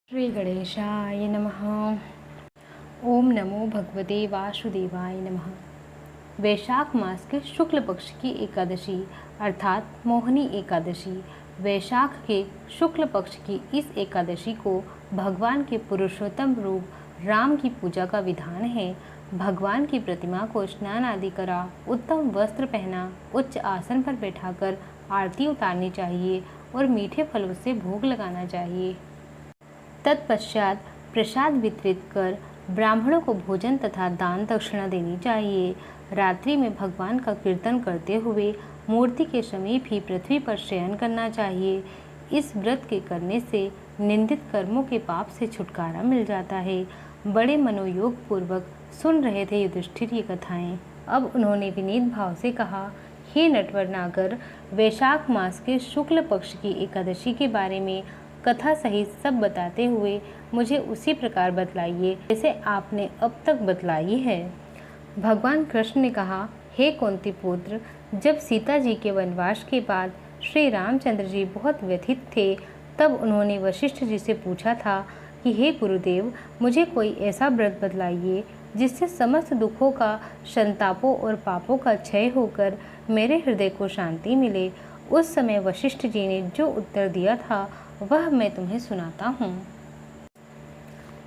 श्री गणेशाय नमः। ओम नमो भगवते वासुदेवाय नमः। वैशाख मास के शुक्ल पक्ष की एकादशी अर्थात मोहिनी एकादशी। वैशाख के शुक्ल पक्ष की इस एकादशी को भगवान के पुरुषोत्तम रूप राम की पूजा का विधान है। भगवान की प्रतिमा को स्नान आदि करा, उत्तम वस्त्र पहना, उच्च आसन पर बैठाकर आरती उतारनी चाहिए और मीठे फलों से भोग लगाना चाहिए। तत्पश्चात प्रसाद वितरित कर ब्राह्मणों को भोजन तथा दान दक्षिणा देनी चाहिए। रात्रि में भगवान का कीर्तन करते हुए मूर्ति के समीप ही पृथ्वी पर शयन करना चाहिए। इस व्रत के करने से निंदित कर्मों के पाप से छुटकारा मिल जाता है। बड़े मनोयोग पूर्वक सुन रहे थे युधिष्ठिर ये कथाएं। अब उन्होंने विनीत भाव से कहा, हे नटवर नागर, वैशाख मास के शुक्ल पक्ष की एकादशी के बारे में कथा सहित सब बताते हुए मुझे उसी प्रकार बतलाइए जैसे आपने अब तक बतलाई है। भगवान कृष्ण ने कहा, हे कुंती पुत्र, जब सीता जी के वनवास के बाद श्री रामचंद्र जी बहुत व्यथित थे, तब उन्होंने वशिष्ठ जी से पूछा था कि हे गुरुदेव, मुझे कोई ऐसा व्रत बतलाइए जिससे समस्त दुखों का, संतापों और पापों का क्षय होकर मेरे हृदय को शांति मिले। उस समय वशिष्ठ जी ने जो उत्तर दिया था वह मैं तुम्हें सुनाता हूँ।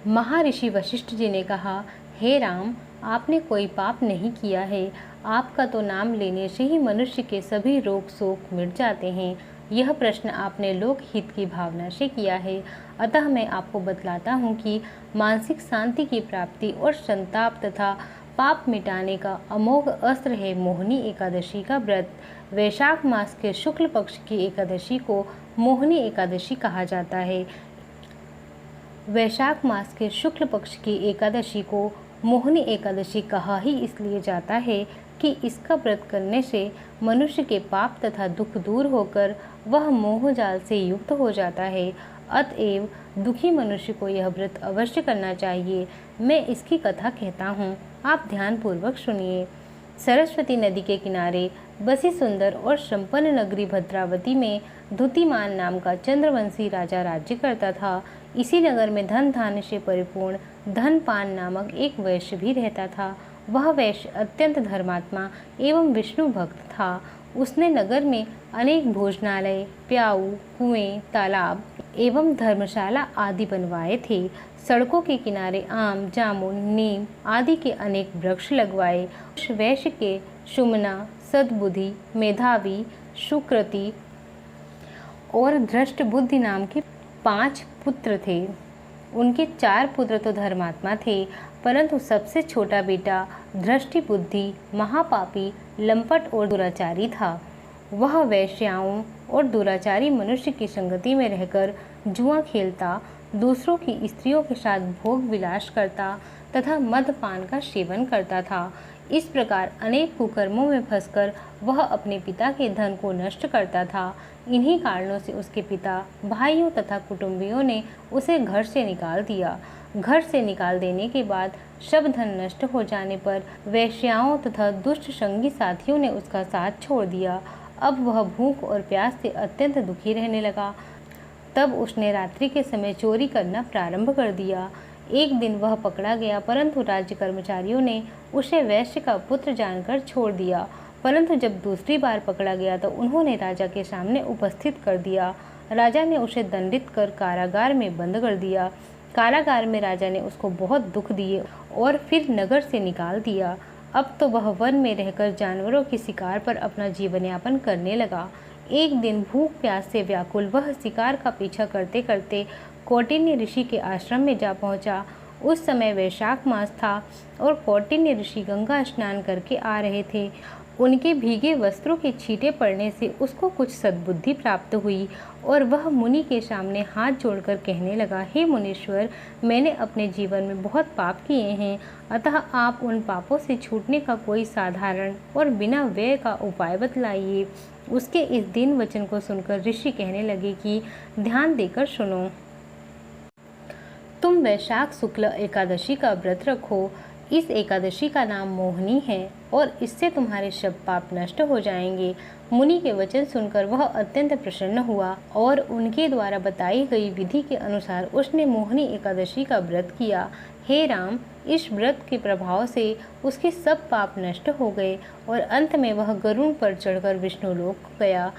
महर्षि वशिष्ठ जी ने कहा, हे राम, आपने कोई पाप नहीं किया है। आपका तो नाम लेने से ही मनुष्य के सभी रोग शोक मिट जाते हैं। यह प्रश्न आपने लोक हित की भावना से किया है, अतः मैं आपको बतलाता हूँ कि मानसिक शांति की प्राप्ति और संताप तथा पाप मिटाने का अमोघ अस्त्र है मोहिनी एकादशी का व्रत। वैशाख मास के शुक्ल पक्ष की एकादशी को मोहिनी एकादशी कहा जाता है। वैशाख मास के शुक्ल पक्ष की एकादशी को मोहिनी एकादशी कहा ही इसलिए जाता है कि इसका व्रत करने से मनुष्य के पाप तथा दुख दूर होकर वह मोह जाल से युक्त हो जाता है। अतएव दुखी मनुष्य को यह व्रत अवश्य करना चाहिए। मैं इसकी कथा कहता हूँ, आप ध्यानपूर्वक सुनिए। सरस्वती नदी के किनारे बसी सुंदर और संपन्न नगरी भद्रावती में द्युतिमान नाम का चंद्रवंशी राजा राज्य करता था। इसी नगर में धन धान्य से परिपूर्ण धनपान नामक एक वैश्य भी रहता था। वह वैश्य अत्यंत धर्मात्मा एवं विष्णु भक्त था। उसने नगर में अनेक भोजनालय, प्याऊ, कुएं, तालाब एवं धर्मशाला आदि बनवाए थे। सड़कों के किनारे आम, जामुन, नीम आदि के अनेक वृक्ष लगवाए। उस वैश्य के सुमना, सद्बुद्धि, मेधावी, सुकृति और धृष्ट बुद्धि नाम के 5 पुत्र थे। उनके 4 पुत्र तो धर्मात्मा थे, परंतु सबसे छोटा बेटा धृष्टि बुद्धि महापापी, लंपट और दुराचारी था। वह वैश्याओं और दुराचारी मनुष्य की संगति में रहकर जुआ खेलता, दूसरों की स्त्रियों के साथ भोग विलास करता तथा मदपान का सेवन करता था। इस प्रकार अनेक कुकर्मों में फंसकर वह अपने पिता के धन को नष्ट करता था। इन्हीं कारणों से उसके पिता, भाइयों तथा कुटुंबियों ने उसे घर से निकाल दिया। घर से निकाल देने के बाद सब धन नष्ट हो जाने पर वेश्याओं तथा दुष्ट संगी साथियों ने उसका साथ छोड़ दिया। अब वह भूख और प्यास से अत्यंत दुखी रहने लगा। तब उसने रात्रि के समय चोरी करना प्रारंभ कर दिया। एक दिन वह पकड़ा गया, परंतु राज्य कर्मचारियों ने उसे वैश्य का पुत्र जानकर छोड़ दिया। परंतु जब दूसरी बार पकड़ा गया तो उन्होंने राजा के सामने उपस्थित कर दिया। राजा ने उसे दंडित कर कारागार में बंद कर दिया। कारागार में राजा ने उसको बहुत दुख दिए और फिर नगर से निकाल दिया। अब तो वह वन में रहकर जानवरों के शिकार पर अपना जीवन यापन करने लगा। एक दिन भूख प्यास से व्याकुल वह शिकार का पीछा करते करते कौटिन्य ऋषि के आश्रम में जा पहुंचा। उस समय वैशाख मास था और कौटिन्य ऋषि गंगा स्नान करके आ रहे थे। उनके भीगे वस्त्रों के छींटे पड़ने से उसको कुछ सद्बुद्धि प्राप्त हुई और वह मुनि के सामने हाथ जोड़कर कहने लगा, हे मुनीश्वर, मैंने अपने जीवन में बहुत पाप किए हैं, अतः आप उन पापों से छूटने का कोई साधारण और बिना व्यय का उपाय बतलाइए। उसके इस दीन वचन को सुनकर ऋषि कहने लगे कि ध्यान देकर सुनो। तुम वैशाख शुक्ल एकादशी का व्रत रखो। इस एकादशी का नाम मोहिनी है और इससे तुम्हारे सब पाप नष्ट हो जाएंगे। मुनि के वचन सुनकर वह अत्यंत प्रसन्न हुआ और उनके द्वारा बताई गई विधि के अनुसार उसने मोहिनी एकादशी का व्रत किया। हे राम, इस व्रत के प्रभाव से उसके सब पाप नष्ट हो गए और अंत में वह गरुड़ पर चढ़कर विष्णुलोक गया।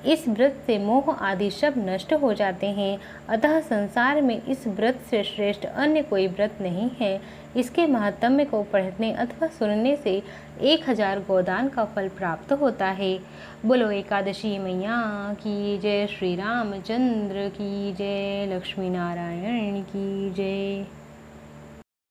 इस व्रत से मोह आदि सब नष्ट हो जाते हैं। अतः संसार में इस व्रत से श्रेष्ठ अन्य कोई व्रत नहीं है। इसके महात्म्य को पढ़ने अथवा सुनने से 1000 गोदान का फल प्राप्त होता है। बोलो एकादशी मैया की जय, श्री रामचंद्र की जय, लक्ष्मी नारायण की जय।